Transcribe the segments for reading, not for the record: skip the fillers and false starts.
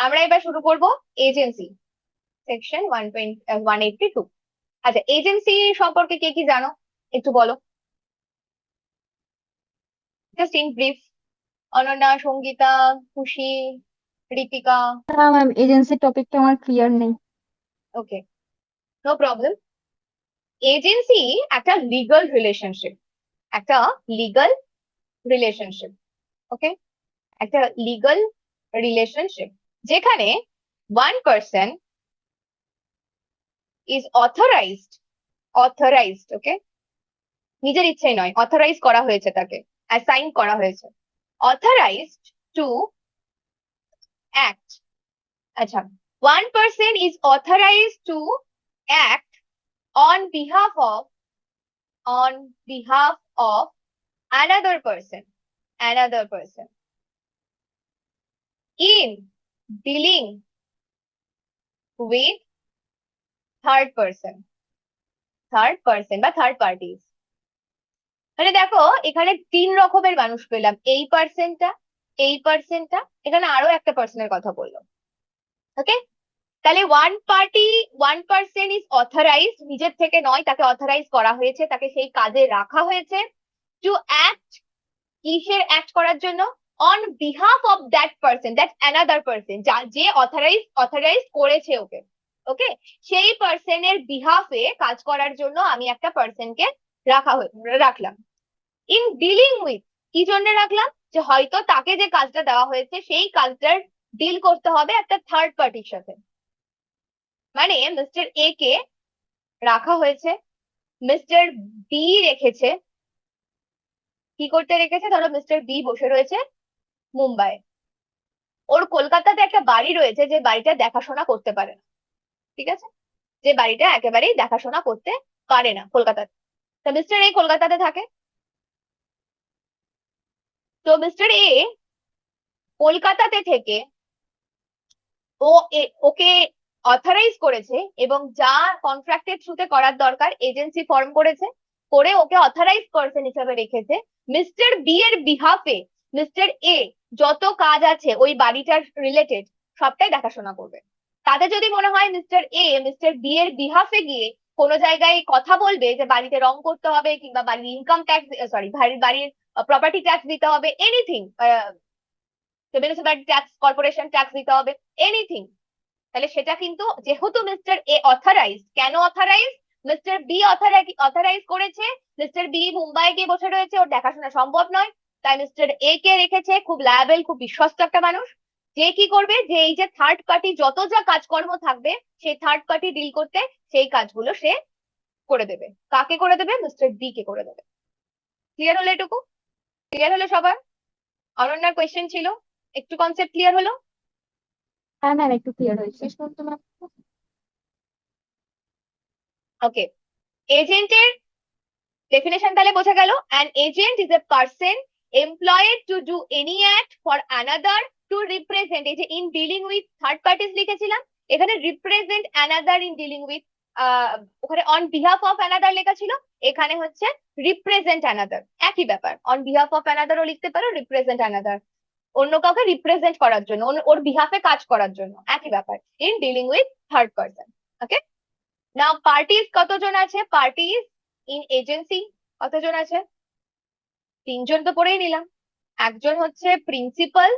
আমরা এবার শুরু করব এজেন্সি, সেকশন 182। আচ্ছা, এজেন্সি সম্পর্কে কে কি জানো একটু বলো, just in brief. Ananya, Sangeeta, Khushi, Ritika. না ম্যাম, এজেন্সির টপিকটা আমার ক্লিয়ার নেই। Okay, no problem. এজেন্সি একটা লিগাল রিলেশনশিপ, একটা লিগাল রিলেশনশিপ। ওকে, একটা লিগাল রিলেশনশিপ যেখানে one person is authorized, authorized, okay, নিজের ইচ্ছাই নয়, অথরাইজ করা হয়েছে, তাকে অ্যাসাইন করা হয়েছে, অথরাইজড টু অ্যাক্ট। আচ্ছা, one person is authorised to act on behalf of, on behalf of another person, another person in dealing with third person, third person বা থার্ড পার্টিজ। মানে দেখো, এখানে তিন রকমের মানুষ পেলাম, এই পার্সনটা, এই পার্সনটা, এখানে আরো একটা পার্সনের কথা বললো। ওকে, তাহলে ওয়ান পার্সন ইজ অথরাইজড, নিজের থেকে নয়, তাকে অথরাইজ করা হয়েছে, তাকে সেই কাজে রাখা হয়েছে, টু অ্যাক্ট, কিসের অ্যাক্ট করার জন্য, on behalf of that person, that another person, যে অথরাইজ করেছে ওকে। ওকে, সেই পার্সনের বিহাফে কাজ করার জন্য আমি একটা পার্সনকে রাখলাম। ইন ডিলিং উইথ, কি জন্য রাখলাম, যে হয়তো তাকে যে কাজটা দেওয়া হয়েছে সেই কাজটার ডিল করতে হবে একটা থার্ড পার্টির সাথে। মানে মিস্টার এ কে রাখা হয়েছে, মিস্টার বি রেখেছে, কি করতে রেখেছে, ধরো মিস্টার বি বসে রয়েছে মুম্বাই, ওর কলকাতাতে একটা বাড়ি রয়েছে, যে বাড়িটা দেখাশোনা করতে পারে না, ঠিক আছে, যে বাড়িটা একেবারেই দেখাশোনা করতে পারে না কলকাতাতে। তো মিস্টার এ কলকাতাতে থাকে, তো মিস্টার এ কলকাতাতে থেকে ওকে অথরাইজ করেছে, এবং যা কন্ট্রাক্টের থ্রুতে করার দরকার এজেন্সি ফর্ম করেছে, করে ওকে অথরাইজ পারসন হিসেবে রেখেছে মিস্টার বি এর বিহাফে। মিস্টার এ যত কাজ আছে ওই বাড়িটার রিলেটেড সবটাই দেখাশোনা করবে। তাতে যদি মনে হয় মিস্টার এ মিস্টার বি এর বিহাফে গিয়ে কোনো জায়গায় কথা বলবে যে বাড়িতে রং করতে হবে, কিংবা বাড়ির ইনকাম ট্যাক্স, সরি, বাড়ির প্রপার্টি ট্যাক্স দিতে হবে, anything, municipality tax, corporation tax দিতে হবে, এনিথিং, তাহলে সেটা কিন্তু, যেহেতু মিস্টার এ অথরাইজ, কেন অথরাইজ, মিস্টার বি অথরাইজ করেছে, মিস্টার বি মুম্বাই গিয়ে বসে রয়েছে, ওর দেখাশোনা সম্ভব নয়, তাই মিস্টার এ কে রেখেছে, খুব লায়াবেল, খুব বিশ্বস্ত একটা মানুষ, যে কি করবে, যে এই যে থার্ড পার্টি যত যা কাজকর্ম থাকবে সেই থার্ড পার্টি ডিল করতে, সেই কাজগুলো সে করে দেবে। কাকে করে দেবে, মিস্টার বি কে করে দেবে। ক্লিয়ার হলো এটুকু? ক্লিয়ার হলো সবার? অনন্যার কোয়েশ্চেন ছিল, একটু কনসেপ্ট ক্লিয়ার হলো? হ্যাঁ ম্যাম, একটু ক্লিয়ার হয়েছে। শেষ পর্যন্ত ম্যাম। ওকে, এজেন্টের ডেফিনেশন তাহলে বোঝা গেল, an agent is a person employed to do any act for another, two represent, এই যে in dealing with third parties লিখেছিলাম, এখানে represent another in dealing with, ওখানে অন বিহাফ অফ অ্যানাদার লেখা ছিল, এখানে হচ্ছে রিপ্রেজেন্ট অ্যানাদার, একই ব্যাপার, অন বিহাফ অফ অ্যানাদারও লিখতে পারো, রিপ্রেজেন্ট অ্যানাদার, অন্য কাউকে রিপ্রেজেন্ট করার জন্য, ওর বিহাফে কাজ করার জন্য, একই ব্যাপার, in dealing with third person. Okay, now parties কতজন আছে, পার্টিস ইন এজেন্সি কতজন আছে, তিনজন তো পড়েই নিলাম। একজন হচ্ছে প্রিন্সিপাল,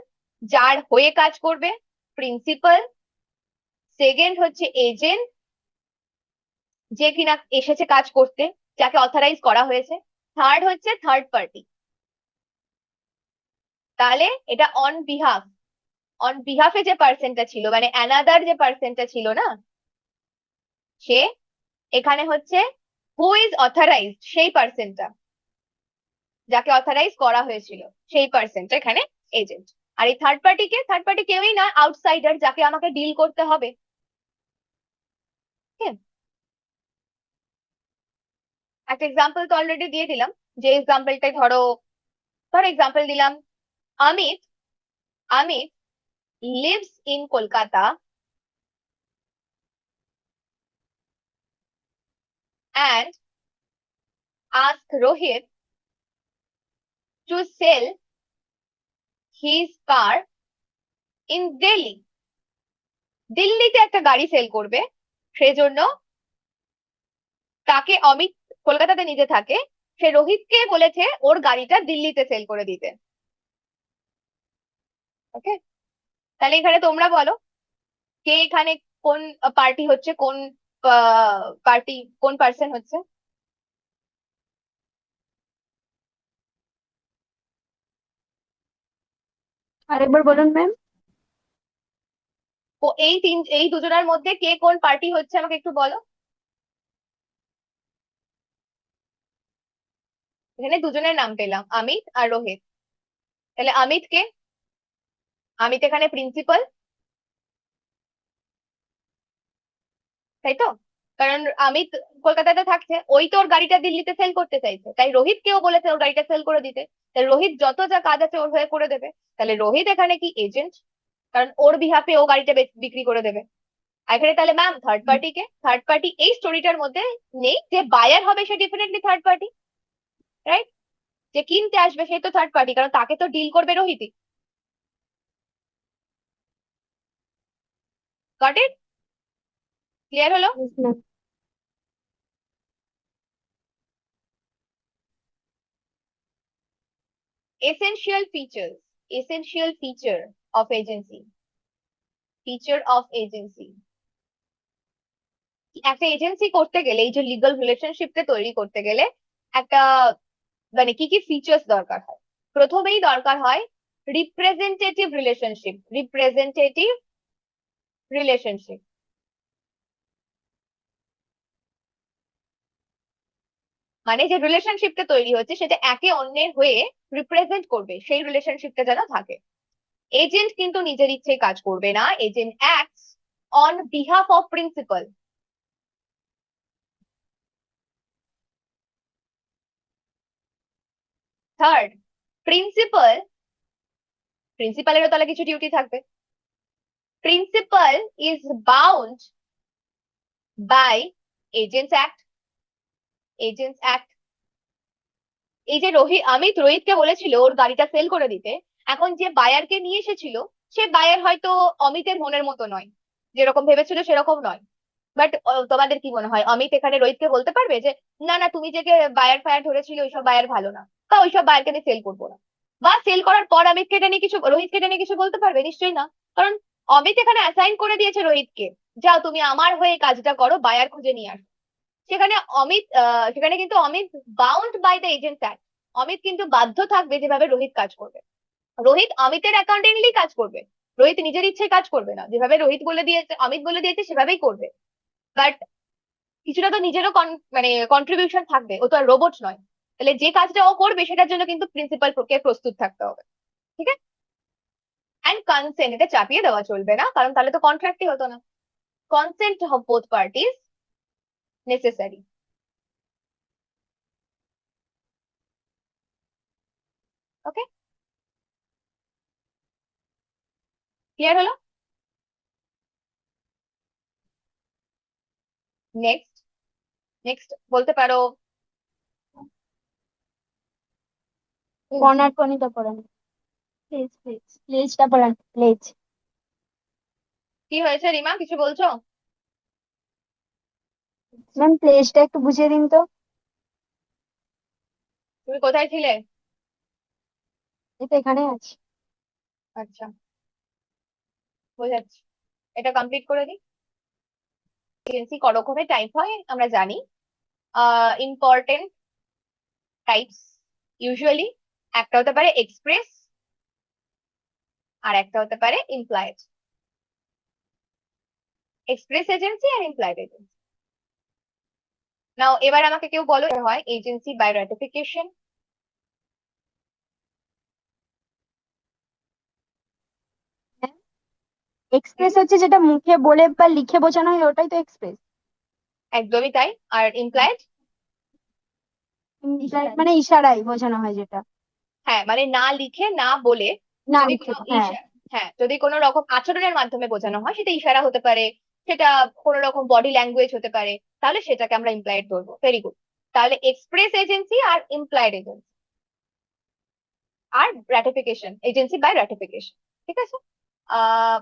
যার হয়ে কাজ করবে, প্রিন্সিপাল। সেকেন্ড হচ্ছে এজেন্ট, যে কিনা এসেছে কাজ করতে, যাকে অথরাইজ করা হয়েছে। থার্ড হচ্ছে থার্ড পার্টি। তাহলে এটা অন বিহাফ, অন বিহাফে যে পার্সনটা ছিল, মানে অ্যানাদার যে পার্সনটা ছিল না, সে এখানে হচ্ছে হু ইজ অথরাইজড, সেই পার্সনটা, যাকে অথরাইজ করা হয়েছিল, সেই পার্সনটা এখানে এজেন্ট। আর এই থার্ড পার্টিকে, থার্ড পার্টি কেউই না, আউটসাইডার, যাকে আমাকে ডিল করতে হবে। হ্যাঁ, একটা এক্সাম্পল তো অলরেডি দিয়ে দিলাম, যে এক্সাম্পলটাই ধরো, ধরো এক্সাম্পল দিলাম, Amit, Amit lives in Kolkata and ask Rohit to sell his car in Delhi. দিল্লিতে একটা গাড়ি সেল করবে, সেজন্য তাকে অমিত কলকাতাতে নিজে থাকে, সে রোহিতকে বলেছে ওর গাড়িটা দিল্লিতে সেল করে দিতে। ওকে, তাহলে এখানে তোমরা বলো কে এখানে কোন পার্টি হচ্ছে, কোন পার্টি, কোন পার্সন হচ্ছে। আরেকবার বলুন ম্যাম। ও এই দুজনের মধ্যে কে কোন পার্টি হচ্ছে আমাকে একটু বলো। এখানে দুজনের নাম পেলাম, অমিত আর রোহিত। তাহলে অমিত কে? অমিত এখানে প্রিন্সিপাল, তাই তো? কারণ অমিত কলকাতাতে থাকছে, ওই তো ওর গাড়িটা দিল্লিতে সেল করতে চাইছে, তাই রোহিতকেও বলেছে ওর গাড়িটা সেল করে দিতে। তাই রোহিত যত যা কাজ আছে ওর হয়ে করে দেবে। তাহলে রোহিত এখানে কি এজেন্ট, কারণ ওর বিহাফে ও গাড়িটা বিক্রি করে দেবে। আর এখানে তাহলে ম্যাম থার্ড পার্টি কে? থার্ড পার্টি এই স্টোরিটার মধ্যে নেই। যে বায়ার হবে সে ডেফিনেটলি থার্ড পার্টি, রাইট? যে কিনতে আসবে সে তো থার্ড পার্টি, কারণ তাকে তো ডিল করবে রোহিতই। Got it? ক্লিয়ার হলো? Yes, ma'am. Essential features, essential feature of agency, feature of agency. একটা এজেন্সি করতে গেলে, এই যে লিগাল রিলেশনশিপটা তৈরি করতে গেলে একটা মানে কি কি ফিচার্স দরকার হয়? প্রথমেই দরকার হয় রিপ্রেজেন্টেটিভ রিলেশনশিপ, রিপ্রেজেন্টেটিভ রিলেশনশিপ। মানে যে রিলেশনশিপটা তৈরি হচ্ছে সেটা একে অন্যের হয়ে রিপ্রেজেন্ট করবে, সেই রিলেশনশিপটা যেন থাকে। এজেন্ট কিন্তু নিজের ইচ্ছে কাজ করবে না, agent acts on behalf of principal. Third, principal, প্রিন্সিপালেরও তাহলে কিছু ডিউটি থাকবে। Principal is bound by agents act, agents act. এই যে অমিত রোহিতকে বলেছিল ওর গাড়িটা সেল করে দিতে, এখন যে বায়ারকে নিয়ে এসেছিল সে বায়ার হয়তো অমিতের মনের মতো নয়, যেরকম ভেবেছিল সেরকম নয়। বাট তোমাদের কি মনে হয় অমিত এখানে রোহিতকে বলতে পারবে যে না না তুমি যে বায়ার ফায়ার ধরেছিল ওইসব বায়ার ভালো না, বা ওইসব বায়ারকে আমি সেল করবো না? বা সেল করার পর অমিত কেটে নিয়ে কিছু, রোহিত কেটে নিয়ে কিছু বলতে পারবে? নিশ্চয়ই না। কারণ অমিত এখানে অ্যাসাইন করে দিয়েছে রোহিতকে, যাও তুমি আমার হয়ে কাজটা করো, বায়ার খুঁজে নিয়ে আসো। সেখানে সেখানে কিন্তু Amit bound by the agent act. Amit কিন্তু বাধ্য থাকবে যেভাবে রোহিত কাজ করবে। রোহিত অমিতের অ্যাকাউন্টেন্টলি কাজ করবে, রোহিত নিজের ইচ্ছে কাজ করবে না, যেভাবে রোহিত বলে দিয়েছে অমিত বলে দিয়েছে সেভাবেই করবে। বাট কিছুটা তো নিজেরও মানে কন্ট্রিবিউশন থাকবে, ও তো আর রোবট নয়। তাহলে যে কাজটা ও করবে সেটার জন্য কিন্তু প্রিন্সিপাল কে প্রস্তুত থাকতে হবে। ঠিক আছে? অ্যান্ড কনসেন্ট, এটা চাপিয়ে দেওয়া চলবে না, কারণ তাহলে তো কন্ট্রাক্টই হতো না। Consent of both parties necessary. Okay, clear হলো? নেক্সট, নেক্সট বলতে পারো। কর্নার টনিটা পড়ান। প্লিজ প্লিজ প্লিজটা পড়ান প্লিজ। কি হয়েছে রিমা, কিছু বলছো? ম্যাম প্লেসটা একটু বুঝিয়ে দিন তো। তুমি কোথায় ছিলে? এই তো এখানে আছে। আচ্ছা, বোঝাচ্ছি। এটা কমপ্লিট করে দিই। এজেন্সি ক রকমের টাইপ হয় আমরা জানি। ইম্পর্টেন্ট টাইপস ইউজুয়ালি একটা হতে পারে এক্সপ্রেস, আর একটা হতে পারে ইমপ্লয়েড। এক্সপ্রেস এজেন্সি আর ইমপ্লয়েড এজেন্সি। নাও এবার আমাকে কেউ বলো হয় এজেন্সি বাই রাটিফিকেশন। এক্সপ্রেস হচ্ছে যেটা মুখে বলে বা লিখে বোঝানো হয় ওটাই তো এক্সপ্রেস। একদমই তাই। আর ইমপ্লয়েড? মানে ইশারায় বোঝানো হয় যেটা। হ্যাঁ, মানে না লিখে না বলে, না যদি লিখে, কোনো হ্যাঁ। হ্যাঁ, যদি কোনো রকম আচরণের মাধ্যমে বোঝানো হয়, সেটা ইশারা হতে পারে, সেটা কোনো রকম বডি ল্যাঙ্গুয়েজ হতে পারে, তাহলে সেটাকে আমরা ইমপ্লয়েড ধরবো। Very good. তাহলে এক্সপ্রেস এজেন্সি আর ইমপ্লয়েড এজেন্সি আর রাটিফিকেশন, এজেন্সি বাই রাটিফিকেশন। ঠিক আছে? আহ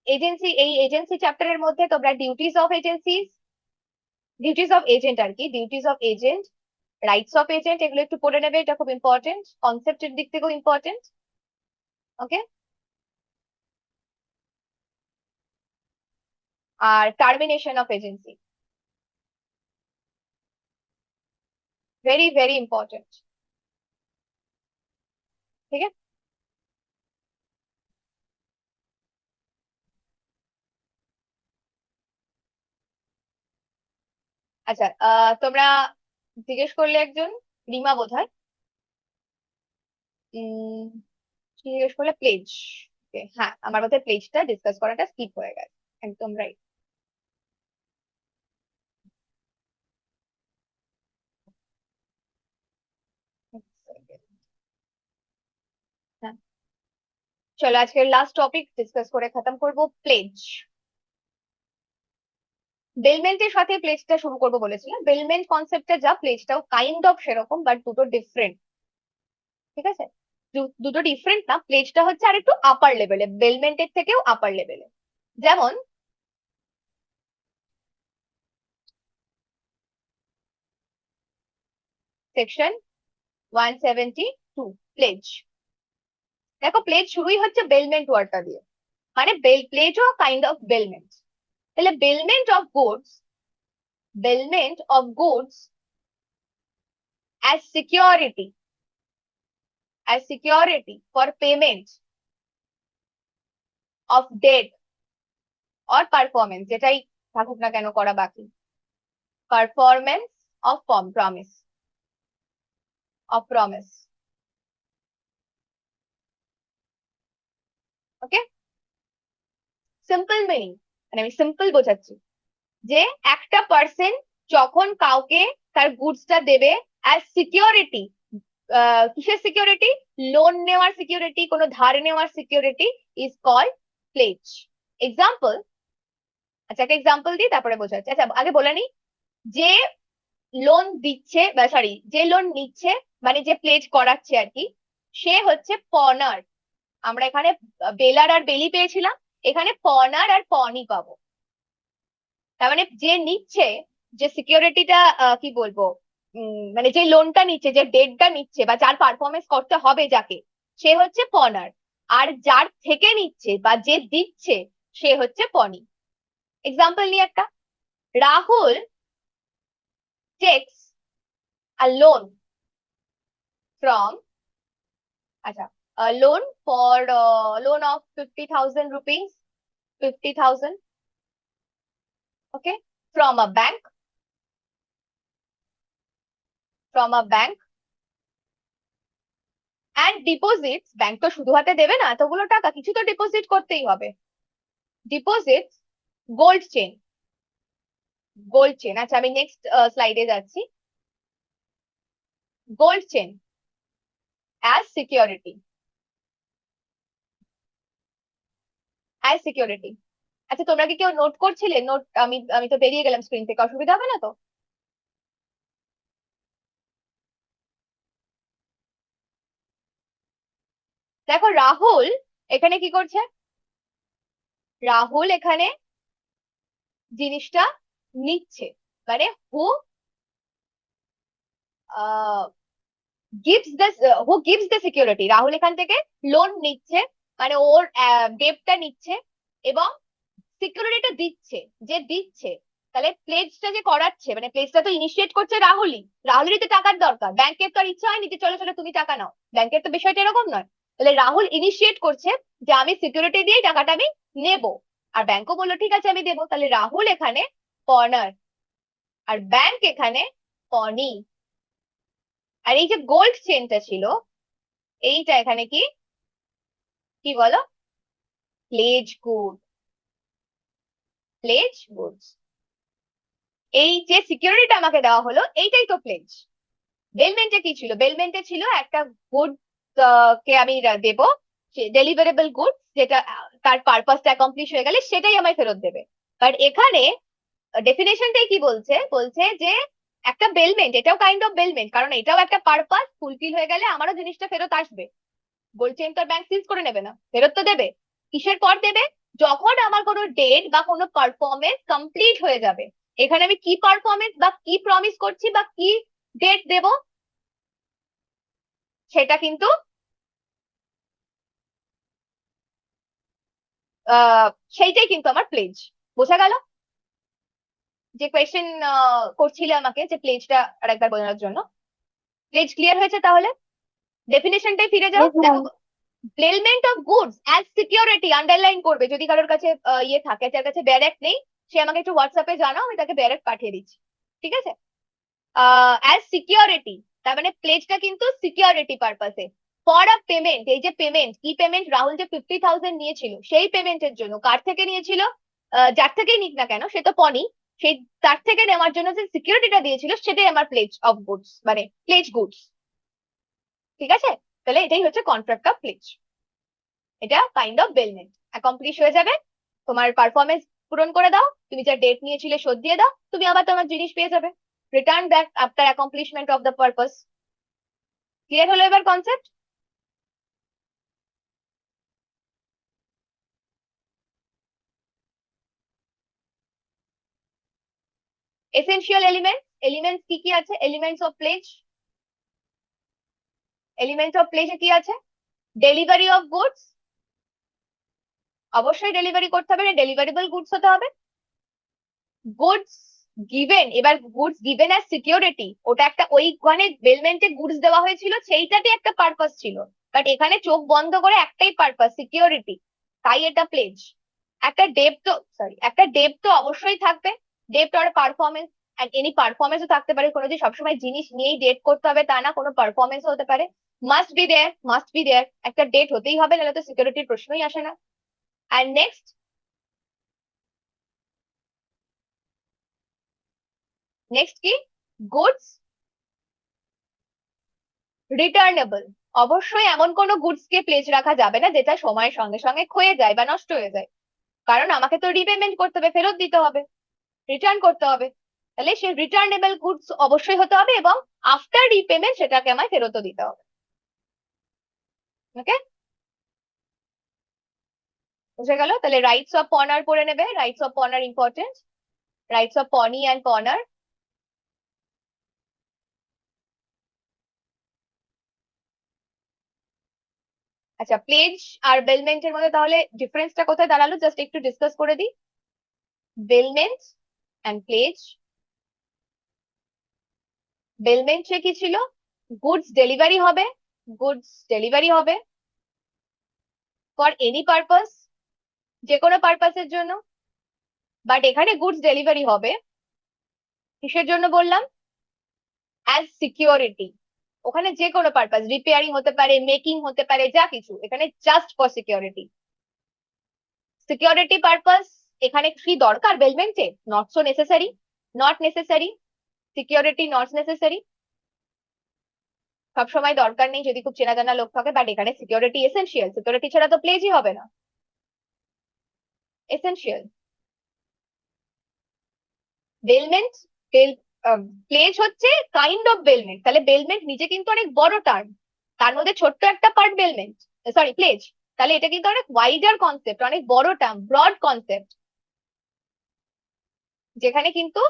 এজেন্সি, এই এজেন্সি চ্যাপ্টারের মধ্যে তোমরা duties of agencies, duties of agent আর কি, duties of agent, rights of agent, এগুলো একটু পড়ে নেবে, এটা খুব ইম্পর্টেন্ট, কনসেপ্টের দিক থেকেও ইম্পর্টেন্ট। ওকে। আর termination of agency, very very important. ঠিক আছে। আচ্ছা, তোমরা জিজ্ঞেস করলে একজন, রিমা বোধহয়, উম কি জিজ্ঞেস করলে? প্লেজ। হ্যাঁ, আমার বোধহয় প্লেজটা ডিসকাস করাটা স্কিপ হয়ে গেছে। একদম রাইট। হ্যাঁ, চলো আজকের লাস্ট টপিক ডিসকাস করে খতম করব, প্লেজ। বেলমেন্টের সাথে প্লেজটা শুরু করবো বলেছিলাম। বেলমেন্ট কনসেপ্টটা যা, প্লেজটাও কাইন্ড অফ সেরকম, বাট দুটো ডিফারেন্ট। ঠিক আছে, দুটো ডিফারেন্ট না, প্লেজটা হচ্ছে আর একটু আপার লেভেলে, বেলমেন্টের থেকেও আপার লেভেলে। যেমন সেকশন 172, প্লেজ। দেখো, প্লেজ শুরুই হচ্ছে বেলমেন্ট ওয়ার্ডটা দিয়ে, মানে প্লেজও কাইন্ড অফ বেলমেন্ট। তাহলে bailment of goods as security, for payment of debt or performance, যেটাই থাকুক না কেন করা বাকি, performance of promise. Okay, simple meaning, মানে আমি সিম্পল বোঝাচ্ছি, যে একটা পার্সন যখন কাউকে তার গুডসটা দেবে অ্যাজ সিকিউরিটি, কিসের সিকিউরিটি? লোন নেওয়ার সিকিউরিটি, কোনো ধার নেওয়ার security, is called pledge. Example, আচ্ছা একটা এক্সাম্পল দিই তারপরে বোঝাচ্ছি। আচ্ছা আগে বলে নি, যে লোন দিচ্ছে বা সরি যে লোন নিচ্ছে, মানে যে প্লেজ করাচ্ছে আর কি, সে হচ্ছে পনার। আমরা এখানে বেলার আর বেলি পেয়েছিলাম, এখানে পনার আর পনি পাবো। তার মানে যে নিচ্ছে, যে সিকিউরিটিটা, কি বলবো, মানে যে লোনটা নিচ্ছে, যে ডেটটা নিচ্ছে, বা যার পারফরমেন্স করতে হবে যাকে, সে হচ্ছে পনার। আর যার থেকে নিচ্ছে বা যে দিচ্ছে, সে হচ্ছে পনি। এক্সাম্পল নিয়ে একটা, Rahul takes a loan from, আচ্ছা, loan for, loan of 50,000 rupees, 50,000, okay, from a bank, and deposits, bank তো শুধু হাতে দেবে না এতগুলো টাকা, কিছু তো ডিপোজিট করতেই হবে, ডিপোজিটস গোল্ড চেন। আচ্ছা, আমি নেক্সট স্লাইডে যাচ্ছি। Gold chain as security. আচ্ছা, তোমরা কি কেউ নোট করছিলে? নোট, আমি তো বেরিয়ে গেলাম স্ক্রিন থেকে, অসুবিধা হবে না তো? দেখো, রাহুল এখানে কি করছে? রাহুল এখানে জিনিসটা নিচ্ছে, মানে হু গিভস দ্য সিকিউরিটি। রাহুল এখান থেকে লোন নিচ্ছে, মানে ওর ডেপটা নিচ্ছে, এবং সিকিউরিটিটা দিচ্ছে, যে দিচ্ছে। তাহলে প্লেজটা যে করাচ্ছে, মানে প্লেজটা তো ইনিশিয়েট করছে রাহুলেরই তো টাকার দরকার, ব্যাংকের তো আর ইচ্ছা হয়নি যে চলো চলো তুমি টাকা নাও, ব্যাংকের তো বিষয়টা এরকম নয়। তাহলে রাহুল ইনিশিয়েট করছে যে আমি সিকিউরিটি দিয়ে টাকাটা আমি নেব, আর ব্যাংকও বললো ঠিক আছে আমি দেবো। তাহলে রাহুল এখানে কর্নার, আর ব্যাংক এখানে পনি। আর এই যে গোল্ড চেনটা ছিল, এইটা এখানে কি, কি বলো? Pledge good, pledge goods. এই যে সিকিউরিটিটা আমাকে দেওয়া হলো, এইটাই তো প্লেজ। বেলমেন্টে কি ছিল? বেলমেন্টে ছিল একটা গুড কে আমি দেব, ডেলিভারেবল গুড, যেটা তার পারপাসটা অ্যাকমপ্লিশ হয়ে গেলে সেটাই আমায় ফেরত দেবে। বাট এখানে ডেফিনেশনটাই কি বলছে? বলছে যে একটা বেলমেন্ট, এটাও কাইন্ড অফ বেলমেন্ট, কারণ এটাও একটা পারপাস ফুলফিল হয়ে গেলে আমারও জিনিসটা ফেরত আসবে। গোল্ড চেন তো ব্যাংক সিজ করে নেবে না, ফেরত তো দেবে। কিসের পর দেবে? যখন আমার কোনো ডেট বা কোনো পারফরমেন্স কমপ্লিট হয়ে যাবে, এখানে আমি কি পারফরমেন্স বা কি প্রমিস করছি বা কি ডেট দেব, সেটা কিন্তু আহ সেইটাই কিন্তু আমার প্লেজ। বোঝা গেল? যে কোয়েশ্চেন করছিলে আমাকে যে প্লেজটা আরেকবার বোঝানোর জন্য, প্লেজ ক্লিয়ার হয়েছে তাহলে? ডেফিনেশনটাই ফিরে যাও, Yes, ma'am. দেখো। Placement of goods as security underline করবে, যদি কারোর কাছে ইয়ে থাকে, যার কাছে ব্যারেক নেই, সে আমাকে একটু হোয়াটসঅ্যাপে জানাও, আমি তাকে ব্যারেক পাঠিয়ে দিচ্ছি। ঠিক আছে? অ্যাজ সিকিউরিটি, তার মানে প্লেজটা কিন্তু সিকিউরিটি পারপাসে। ফর আ পেমেন্ট, এই যে পেমেন্ট, কি পেমেন্ট, রাহুল যে 50,000 নিয়েছিল সেই পেমেন্টের জন্য, কার থেকে নিয়েছিল? যার থেকেই নিক না কেন, সে তো পনি, সেই তার থেকে নেওয়ার জন্য যে সিকিউরিটিটা দিয়েছিল সেটাই আমার প্লেজ অফ গুডস, মানে প্লেজ গুডস। ঠিক আছে? তাহলে এটাই হচ্ছে কন্ট্রাক্ট অফ প্লেজ। এটা কাইন্ড অফ বেলমেন্ট। অ্যাকমপ্লিশ হয়ে যাবে, তোমার পারফরমেন্স পূরণ করে দাও, তুমি যা ডেট নিয়েছিলে শোধ দিয়ে দাও, তুমি আবার তোমার জিনিস পেয়ে যাবে। Return back after accomplishment of the purpose. Clear হলো এবার কনসেপ্ট? এসেনশিয়াল এলিমেন্ট, এলিমেন্টস কি কি আছে? Elements of pledge, elements of প্লেজে কি আছে? ডেলিভারি অফ গুডস, অবশ্যই ডেলিভারি করতে হবে, ডেলিভারেবল গুডস হতে হবে। গুডস গিভেন, এবার গুডস গিভেন অ্যাজ সিকিউরিটি, ওটা একটা ওইখানে বেলমেন্টে গুডস দেওয়া হয়েছিল সেইটাতে একটা পারপাস ছিল, বাট এখানে চোখ বন্ধ করে একটাই পারপাস, সিকিউরিটি, তাই এটা প্লেজ। একটা ডেপ্ট তো, সরি, একটা ডেপ্ট তো অবশ্যই থাকবে। ডেপ্ট আর পারফরমেন্স, এনি পারফরমেন্সও থাকতে পারে, কোনো যে সবসময় জিনিস নিয়েই ডেট করতে হবে তা না, কোনো পারফরমেন্সও হতে পারে। Must be there, must be there, একটা ডেট হতেই হবে, নাহলে তো সিকিউরিটির প্রশ্নই আসে না। অ্যান্ড নেক্সট, নেক্সট কি? গুডস রিটার্নেবল, অবশ্যই এমন কোনো গুডস কে প্লেজ রাখা যাবে না যেটা সময়ের সঙ্গে সঙ্গে ক্ষয়ে যায় বা নষ্ট হয়ে যায়, কারণ আমাকে তো রিপেমেন্ট করতে হবে, ফেরত দিতে হবে, রিটার্ন করতে হবে। তাহলে সে রিটার্নেবল গুডস অবশ্যই হতে হবে, এবং আফটার রিপেমেন্ট সেটাকে আমায় ফেরতও দিতে হবে। ওকে? বুঝে গেল? তাহলে রাইটস অফ পনার পড়ে নেবে, rights of pawnor important, rights of pawnee and pawnor. আচ্ছা, প্লেজ আর বেলমেন্টের মধ্যে তাহলে ডিফারেন্সটা কোথায় দাঁড়ালো, জাস্ট একটু ডিসকাস করে দিই। বেলমেন্ট অ্যান্ড প্লেজ, বেলমেন্টে কি ছিল? গুডস ডেলিভারি হবে, গুডস ডেলিভারি হবে ফর এনি পারপাস, যে কোনো পারপাসের জন্য। বাট এখানে গুডস ডেলিভারি হবে কিসের জন্য বললাম? As security. ওখানে যে কোনো পারপাস, রিপেয়ারিং হতে পারে, মেকিং হতে পারে, যা কিছু, এখানে just for security. Security purpose এখানে কি দরকার বেলমেন্টে? Not so necessary, not necessary, security not necessary, সবসময় দরকার নেই যদি খুব চেনা জানা লোক থাকে, বাট এখানে সিকিউরিটি এসেনশিয়াল, সিকিউরিটি ছাড়া তো প্লেজই হবে না, এসেনশিয়াল। বেলমেন্ট, প্লেজ হচ্ছে কাইন্ড অফ বেলমেন্ট, তাহলে বেলমেন্ট নিজে কিন্তু অনেক বড় টার্ম, তার মধ্যে ছোট্ট একটা পার্ট বেলমেন্ট, সরি প্লেজ, তাহলে এটা কিন্তু অনেক ওয়াইডার কনসেপ্ট, অনেক বড় টার্ম, ব্রড কনসেপ্ট, যেখানে কিন্তু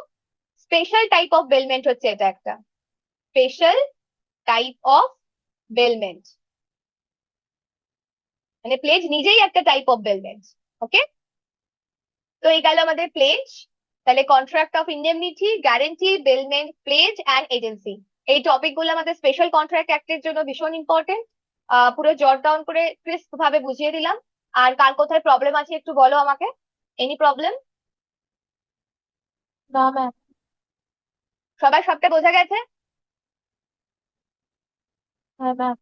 স্পেশাল টাইপ অফ বেলমেন্ট হচ্ছে এটা একটা, স্পেশাল টাইপ অফ বেলমেন্ট, মানে প্লেজ নিজেই একটা টাইপ অফ বেলমেন্ট। ওকে? তো এই গেল আমাদের প্লেজ। তাহলে contract of indemnity, guarantee, bailment, pledge and agency, এই টপিক গুলো আমাদের স্পেশাল কন্ট্রাক্ট অ্যাক্টের জন্য ভীষণ ইম্পর্টেন্ট। পুরো জট ডাউন করে ক্রিস্প ভাবে বুঝিয়ে দিলাম। আর কার কোথায় প্রবলেম আছে একটু বলো আমাকে, এনি প্রবলেম? না ম্যাম। সবার সবটা বোঝা গেছে? হ্যাঁ ম্যাম।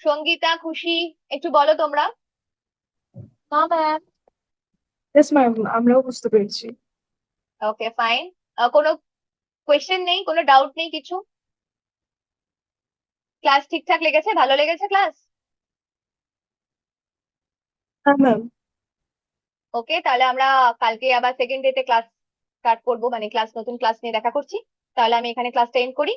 সঙ্গীতা, খুশি, একটু বলো তোমরা। না ম্যাম। ইয়েস ম্যাম, আমরাও বুঝতে পেরেছি। ওকে, ফাইন। কোনো কোয়েশ্চেন নেই, কোনো ডাউট নেই কিছু? ক্লাস ঠিকঠাক লেগেছে? ভালো লেগেছে ক্লাস? হ্যাঁ ম্যাম। ওকে, তাহলে আমরা কালকে আবার সেকেন্ড ডেতে ক্লাস স্টার্ট করবো, মানে ক্লাস, নতুন ক্লাস নিয়ে দেখা করছি। তাহলে আমি এখানে ক্লাসটা এন্ড করি।